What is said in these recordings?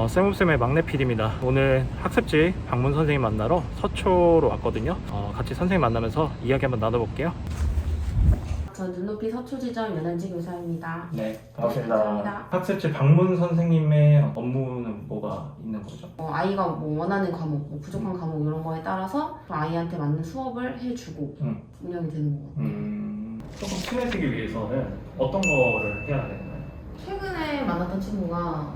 쌤쌤의 막내 PD입니다. 오늘 학습지 방문 선생님 만나러 서초로 왔거든요. 같이 선생님 만나면서 이야기 한번 나눠볼게요. 전 눈높이 서초지점 연한지 교사입니다. 네, 반갑습니다. 감사합니다. 학습지 방문 선생님의 업무는 뭐가 있는 거죠? 아이가 뭐 원하는 과목, 뭐 부족한 과목 이런 거에 따라서 아이한테 맞는 수업을 해주고 운영이 되는 것 같아요. 조금 친해지기 위해서는 어떤 거를 해야 되나요? 최근에 만났던 친구가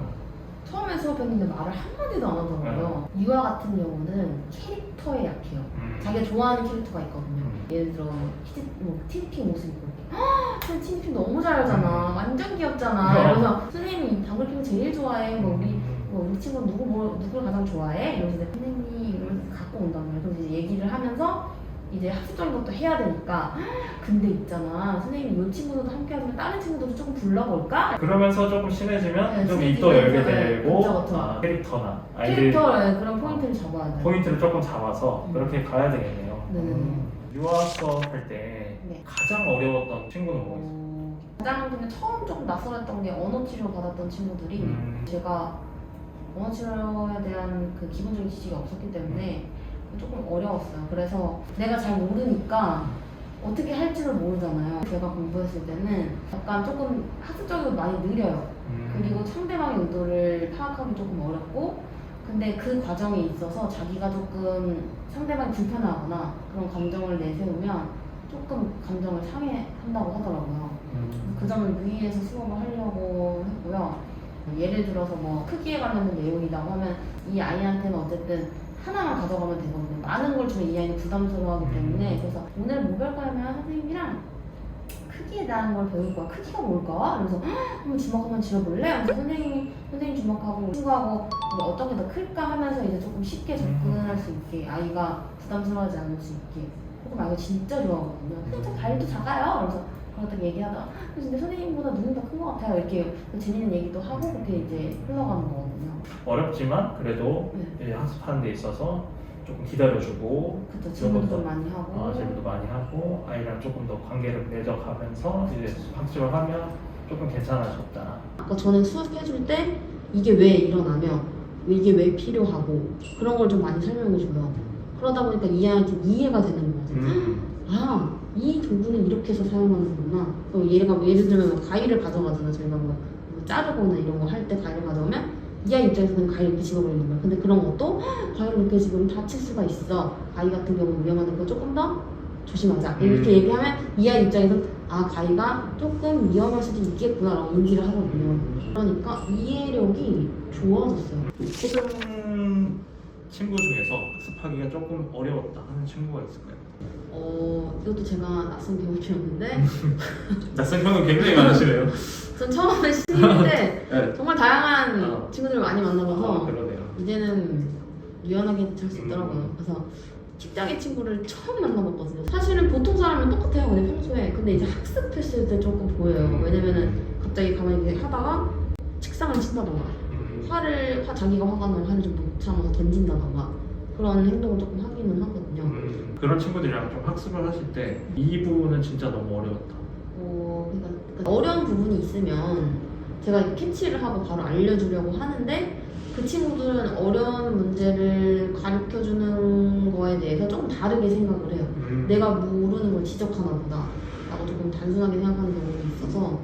처음에 수업했는데 말을 한마디도 안 하더라고요. 유아 같은 경우는 캐릭터에 약해요. 자기가 좋아하는 캐릭터가 있거든요. 예를 들어 티니핑 옷을 입고 이렇게 티니핑 너무 잘하잖아. 완전 귀엽잖아. 이러면서 선생님이 방글핑 제일 좋아해. 우리 친구는 누구를 가장 좋아해? 이러면서 선생님이 이러면서 갖고 온단 말이야. 그래서 이제 얘기를 하면서 이제 학습적인 것도 해야 되니까 근데 있잖아 선생님이 이 친구들도 함께 하면 다른 친구들도 조금 불러볼까? 그러면 조금 친해지면 네, 좀 친해지면 입도 열게 네, 되고 그쵸. 캐릭터나 아이들 캐릭터의 그런 포인트를 잡아야 돼. 포인트를 조금 잡아서 그렇게 가야 되겠네요. 네네네. 유아 수업 할 때 네. 가장 어려웠던 친구는 뭐가 있어요? 가장 근데 처음 조금 낯설었던 게 언어 치료 받았던 친구들이 제가 언어 치료에 대한 그 기본적인 지식이 없었기 때문에 조금 어려웠어요. 그래서 내가 잘 모르니까 어떻게 할지를 모르잖아요. 제가 공부했을 때는 약간 조금 학습적으로 많이 느려요. 그리고 상대방의 의도를 파악하기 조금 어렵고 근데 그 과정에 있어서 자기가 조금 상대방이 불편하거나 그런 감정을 내세우면 조금 감정을 상해한다고 하더라고요. 그 점을 유의해서 수업을 하려고 했고요. 예를 들어서 뭐 크기에 관련된 내용이라고 하면 이 아이한테는 어쨌든 하나만 가져가면 되거든요. 많은 걸 주면 이 아이는 부담스러워하기 때문에 그래서 오늘 뭐 배울 거냐면 선생님이랑 크기에 대한 걸 배울 거야. 크기가 뭘까? 그래서 한번 주먹 한번 쥐어볼래? 그래서 선생님 주먹하고 친구하고 어떤 게 더 클까 하면서 이제 조금 쉽게 접근할 수 있게 아이가 부담스러워하지 않을 수 있게 조금 아이가 진짜 좋아하거든요. 선생님 저 발도 작아요. 그래서 그렇다고 얘기하다가 근데 선생님보다 눈이 더 큰 것 같아요. 이렇게 재밌는 얘기도 하고 그렇게 이제 흘러가는 거거든요. 어렵지만 그래도 네. 이제 학습하는 데 있어서 조금 기다려주고 그쵸, 질문도 좀 많이 하고 질문도 많이 하고 아이랑 조금 더 관계를 맺어가면서 이제 학습을 하면 조금 괜찮아졌다. 아까 저는 수업해줄 때 이게 왜 일어나며 이게 왜 필요하고 그런 걸 좀 많이 설명해줘요. 그러다 보니까 이 아이한테 이해가 되는 거죠. 아, 이 도구는 이렇게 해서 사용하는구나. 예를 들면 뭐 가위를 가져가잖아. 저희가 뭐 자르거나 이런 거 할 때 가위를 가져오면 이 아이 입장에서는 가위를 이렇게 집어버리는 거야. 근데 그런 것도 가위를 이렇게 집으면 다칠 수가 있어. 가위 같은 경우는 위험하니까 조금 더 조심하자. 이렇게 얘기하면 이 아이 입장에서는 아 가위가 조금 위험할 수도 있겠구나 라고 인지를 하거든요. 그러니까 이해력이 좋아졌어요. 초등 친구 중에서 학습하기가 조금 어려웠다 하는 친구가 있을까요? 이것도 제가 낯선 경험이었는데 낯선 경험 굉장히 많으시네요. 전 처음에 신입 때 네. 정말 다양한 친구들을 많이 만나봐서 그러네요. 이제는 유연하게 잘 수 있더라고요. 그래서 직장의 친구를 처음 만나봤거든요. 사실은 보통 사람은 똑같아요. 그냥 평소에. 근데 이제 학습했을 때 조금 보여요. 왜냐면은 갑자기 가만히 이렇게 하다가 책상을 친다던가 자기가 화가 나면 화를 좀 못 참아서 던진다던가 그런 행동을 조금 하기는 하거든요. 그런 친구들이랑 좀 학습을 하실 때 이 부분은 진짜 너무 어려웠다. 그러니까 어려운 부분이 있으면 제가 캐치를 하고 바로 알려주려고 하는데 그 친구들은 어려운 문제를 가르쳐주는 거에 대해서 조금 다르게 생각을 해요. 내가 모르는 걸 지적하나 보다 라고 조금 단순하게 생각하는 경우도 있어서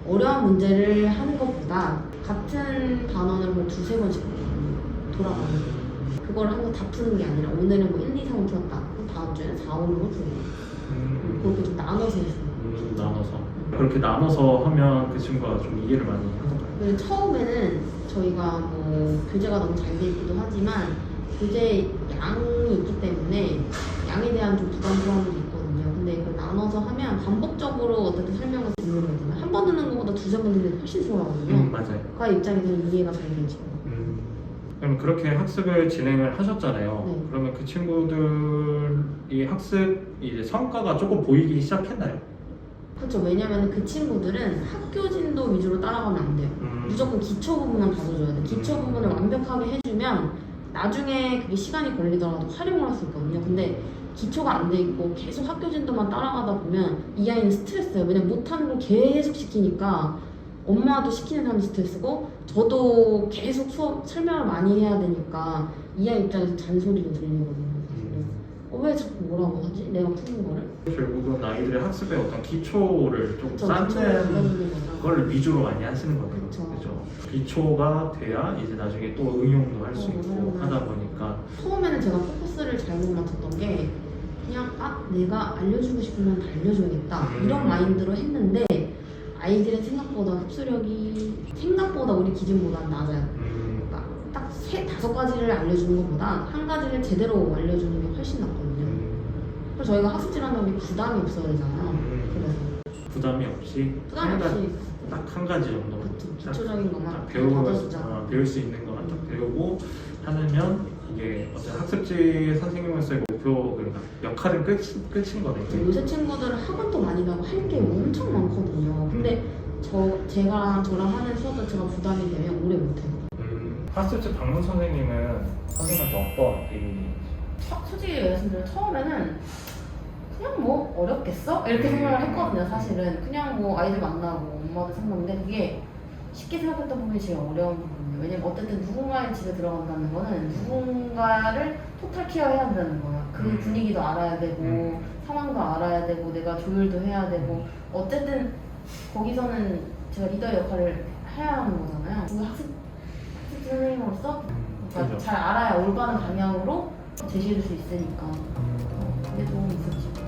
어려운 문제를 하는 것보다 같은 단원을 뭐 두세 번씩 돌아가는 거예요. 그걸 항상 다 푸는 게 아니라 오늘은 뭐 1, 2, 3을 풀었다. 그럼 다음 주에는 4, 5, 6을 푸는 거예요. 그렇게 좀 나눠서 했어요. 나눠서 그렇게 나눠서 하면 그 친구가 좀 이해를 많이 하던가요? 그리고 처음에는 저희가 뭐 교재가 너무 잘 돼 있기도 하지만 교재 양이 있기 때문에 양에 대한 좀 부담스러움도 있거든요. 근데 이걸 나눠서 하면 반복적으로 어쨌든 설명을 듣는 거잖아요. 한 번 듣는 것보다 두세 번 듣는 게 훨씬 수월하거든요. 맞아요. 그 입장에서는 이해가 잘 되죠. 그럼 그렇게 학습을 진행을 하셨잖아요. 네. 그러면 그 친구들이 학습 이제 성과가 조금 보이기 시작했나요? 그렇죠. 왜냐면 그 친구들은 학교진도 위주로 따라가면 안 돼요. 무조건 기초 부분만 다져줘야 돼. 기초 부분을 완벽하게 해주면 나중에 그게 시간이 걸리더라도 활용을 할 수 있거든요. 근데 기초가 안 돼 있고 계속 학교진도만 따라가다 보면 이 아이는 스트레스예요. 왜냐면 못하는 걸 계속 시키니까 엄마도 시키는 사람이 스트레스고 저도 계속 수업 설명을 많이 해야 되니까 이 아이 입장에서 잔소리도 들리거든요. 왜 자꾸 뭐라고 하지? 내가 푸는 거를? 결국은 아이들의 학습의 어떤 기초를 좀 저 쌓는 기초를 걸 위주로 많이 하시는 거네요. 그쵸. 그죠? 기초가 돼야 이제 나중에 또 응용도 할 수 있고 하다 보니까 처음에는 제가 포커스를 잘못 맞췄던 게 그냥 내가 알려주고 싶으면 다 알려줘야겠다 이런 마인드로 했는데 아이들은 생각보다 흡수력이 생각보다 우리 기준보다 낮아요. 그러니까 딱 3-5가지를 알려주는 것보다 한 가지를 제대로 알려주는 게 훨씬 낫거든요. 그래서 저희가 학습질하는 게 부담이 없어야 되잖아요. 그래서 부담이 없이 부담이 없이 딱 한 가지 정도 기초적인 것만 딱 받아주자. 배울 수 있는 것만 딱 배우고 하면 이게 어떤 학습지 선생님으로서의 목표 그러니까 역할은 끝인 거네요. 요새 친구들은 학원도 많이 가고 할 게 엄청 많거든요. 근데 저랑 하는 수업은 제가 부담이 되면 오래 못해요. 학습지 방문 선생님은 선생님한테 어떤 일이? 솔직히 말씀드리면 처음에는 그냥 뭐 어렵겠어? 이렇게 생각을 했거든요. 사실은 그냥 뭐 아이들 만나고 엄마들 상담인데 그게 쉽게 생각했던 부분이 제일 어려운 부분이에요. 왜냐면 어쨌든 누군가의 집에 들어간다는 거는 누군가를 토탈 케어해야 한다는 거예요. 그 분위기도 알아야 되고 상황도 알아야 되고 내가 조율도 해야 되고 어쨌든 거기서는 제가 리더 역할을 해야 하는 거잖아요. 그 학습 선생님으로서 그러니까 그렇죠. 잘 알아야 올바른 방향으로 제시해줄 수 있으니까 그게 도움이 있었죠.